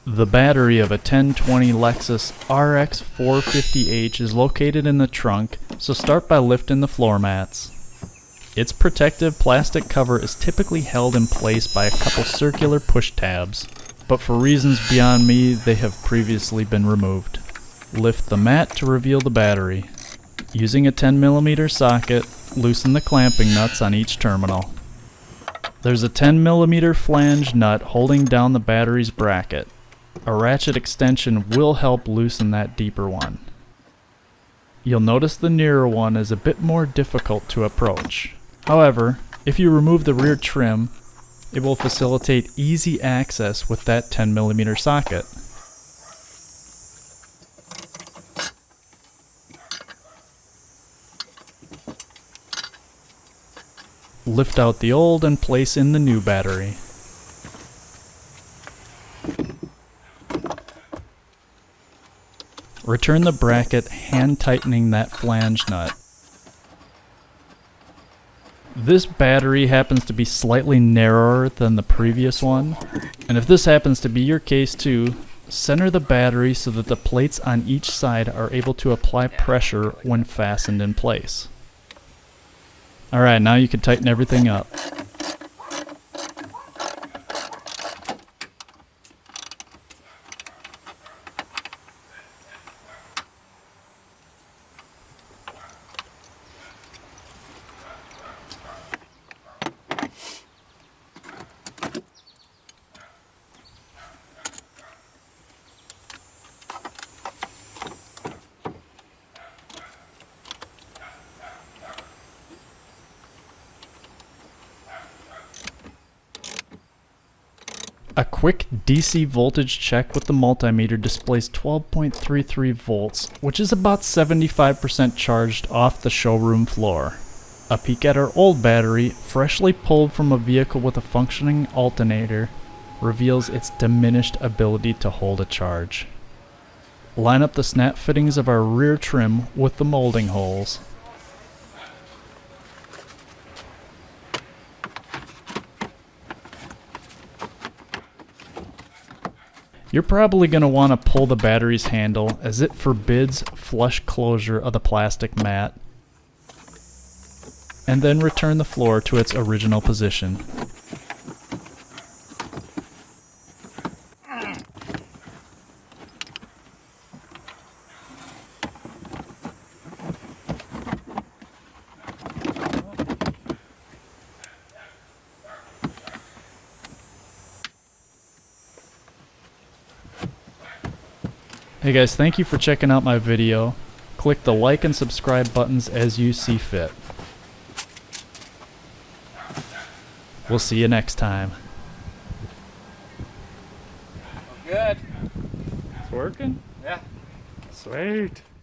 The battery of a 1020 Lexus RX 450H is located in the trunk, so start by lifting the floor mats. Its protective plastic cover is typically held in place by a couple circular push tabs, but for reasons beyond me, they have previously been removed. Lift the mat to reveal the battery. Using a 10mm socket, loosen the clamping nuts on each terminal. There's a 10mm flange nut holding down the battery's bracket. A ratchet extension will help loosen that deeper one. You'll notice the nearer one is a bit more difficult to approach. However, if you remove the rear trim, it will facilitate easy access with that 10mm socket. Lift out the old and place in the new battery. Return the bracket, hand tightening that flange nut. This battery happens to be slightly narrower than the previous one, and if this happens to be your case too, center the battery so that the plates on each side are able to apply pressure when fastened in place. Alright, now you can tighten everything up. A quick DC voltage check with the multimeter displays 12.33 volts, which is about 75% charged off the showroom floor. A peek at our old battery, freshly pulled from a vehicle with a functioning alternator, reveals its diminished ability to hold a charge. Line up the snap fittings of our rear trim with the molding holes. You're probably going to want to pull the battery's handle as it forbids flush closure of the plastic mat, and then return the floor to its original position. Hey guys, thank you for checking out my video. Click the like and subscribe buttons as you see fit. We'll see you next time. Good. It's working? Yeah. Sweet.